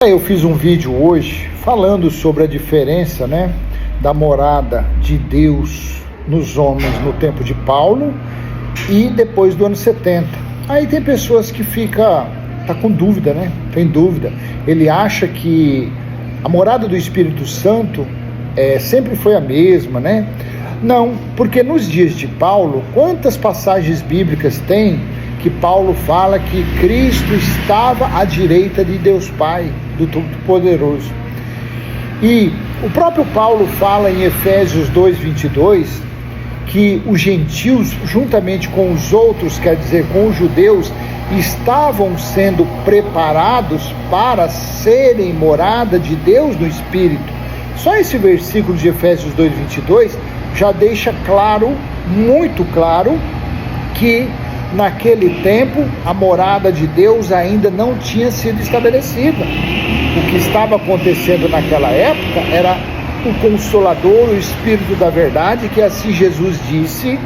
Eu fiz um vídeo hoje falando sobre a diferença, da morada de Deus nos homens no tempo de Paulo e depois do ano 70. Aí tem pessoas que tá com dúvida, tem dúvida. Ele acha que a morada do Espírito Santo sempre foi a mesma, Não, porque nos dias de Paulo, quantas passagens bíblicas tem que Paulo fala que Cristo estava à direita de Deus Pai, do Todo-Poderoso. E o próprio Paulo fala em Efésios 2:22, que os gentios, juntamente com os outros, quer dizer, com os judeus, estavam sendo preparados para serem morada de Deus no Espírito. Só esse versículo de Efésios 2:22 já deixa claro, muito claro, que naquele tempo a morada de Deus ainda não tinha sido estabelecida. O que estava acontecendo naquela época era o Consolador, o Espírito da Verdade, que assim Jesus disse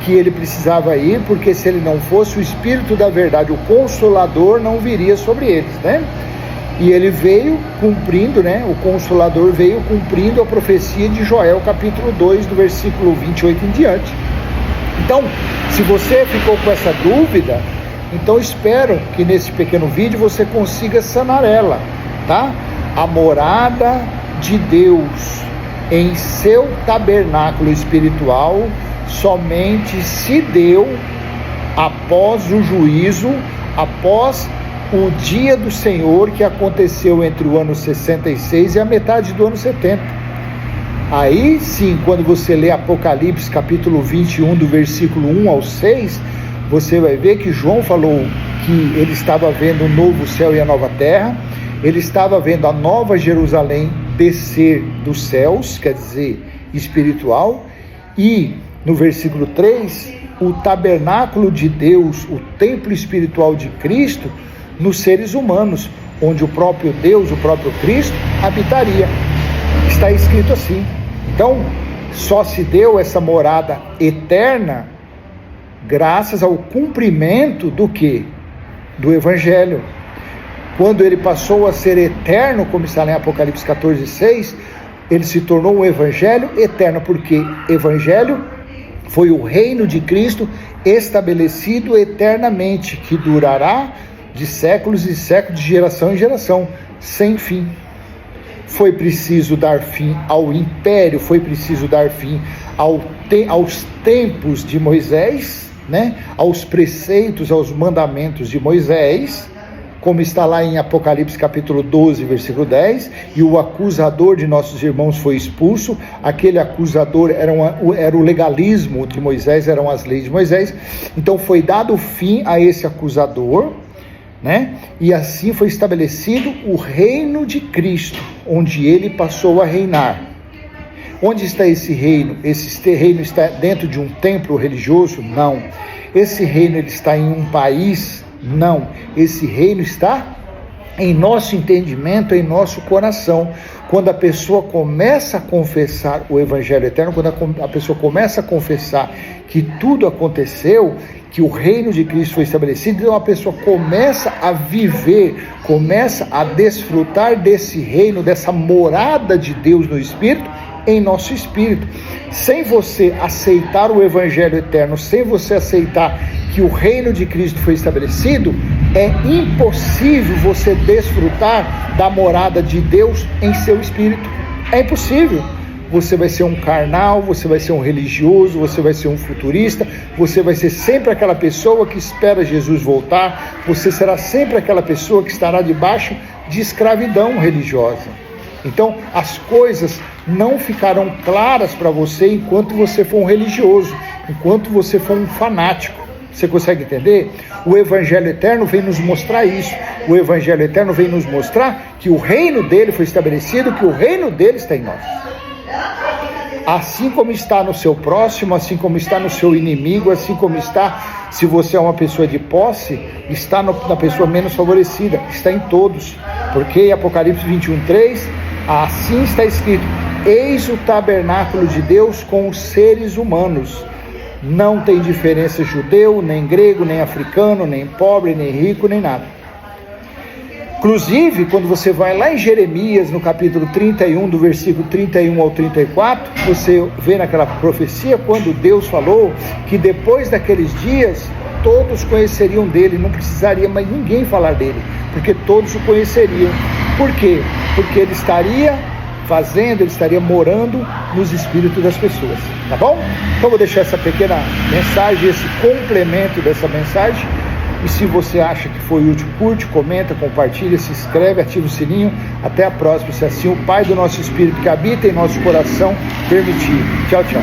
que ele precisava ir, porque se ele não fosse, o Espírito da Verdade, o Consolador, não viria sobre eles, E ele veio cumprindo, o Consolador veio cumprindo a profecia de Joel, capítulo 2, do versículo 28 em diante. Então, se você ficou com essa dúvida, então espero que nesse pequeno vídeo você consiga sanar ela, A morada de Deus em seu tabernáculo espiritual somente se deu após o juízo, após o dia do Senhor, que aconteceu entre o ano 66 e a metade do ano 70. Aí sim, quando você lê Apocalipse capítulo 21, do versículo 1 ao 6, você vai ver que João falou que ele estava vendo o novo céu e a nova terra, ele estava vendo a nova Jerusalém descer dos céus, quer dizer, espiritual, e no versículo 3, o tabernáculo de Deus, o templo espiritual de Cristo, nos seres humanos, onde o próprio Deus, o próprio Cristo, habitaria. Está escrito assim. Então, só se deu essa morada eterna graças ao cumprimento do quê? Do Evangelho. Quando ele passou a ser eterno, como está lá em Apocalipse 14:6, ele se tornou um Evangelho eterno, porque Evangelho foi o reino de Cristo estabelecido eternamente, que durará de séculos e séculos, de geração em geração, sem fim. Foi preciso dar fim ao império, foi preciso dar fim aos tempos de Moisés, aos preceitos, aos mandamentos de Moisés, como está lá em Apocalipse capítulo 12, versículo 10, e o acusador de nossos irmãos foi expulso. Aquele acusador era o legalismo de Moisés, eram as leis de Moisés. Então foi dado fim a esse acusador, e assim foi estabelecido o reino de Cristo, onde ele passou a reinar. Onde está esse reino? Esse reino está dentro de um templo religioso? Não. Esse reino ele está em um país? Não. Esse reino está em nosso entendimento, em nosso coração. Quando a pessoa começa a confessar o Evangelho eterno, quando a pessoa começa a confessar que tudo aconteceu, que o reino de Cristo foi estabelecido, então a pessoa começa a viver, começa a desfrutar desse reino, dessa morada de Deus no Espírito, em nosso espírito. Sem você aceitar o Evangelho eterno, sem você aceitar que o reino de Cristo foi estabelecido, é impossível você desfrutar da morada de Deus em seu espírito. É impossível. Você vai ser um carnal, você vai ser um religioso, você vai ser um futurista, você vai ser sempre aquela pessoa que espera Jesus voltar, você será sempre aquela pessoa que estará debaixo de escravidão religiosa. Então, as coisas não ficarão claras para você enquanto você for um religioso, enquanto você for um fanático. Você consegue entender? O Evangelho eterno vem nos mostrar isso. O Evangelho eterno vem nos mostrar que o reino dele foi estabelecido, que o reino dele está em nós. Assim como está no seu próximo, assim como está no seu inimigo, assim como está, se você é uma pessoa de posse, está na pessoa menos favorecida, está em todos. Porque em Apocalipse 21:3, assim está escrito: eis o tabernáculo de Deus com os seres humanos. Não tem diferença judeu, nem grego, nem africano, nem pobre, nem rico, nem nada. Inclusive, quando você vai lá em Jeremias, no capítulo 31, do versículo 31 ao 34, você vê naquela profecia, quando Deus falou que depois daqueles dias, todos conheceriam dele, não precisaria mais ninguém falar dele, porque todos o conheceriam. Por quê? Porque ele estaria ele estaria morando nos espíritos das pessoas, tá bom? Então vou deixar essa pequena mensagem, esse complemento dessa mensagem. E se você acha que foi útil, curte, comenta, compartilha, se inscreve, ativa o sininho. Até a próxima, se assim o Pai do nosso Espírito que habita em nosso coração permitir. Tchau, tchau.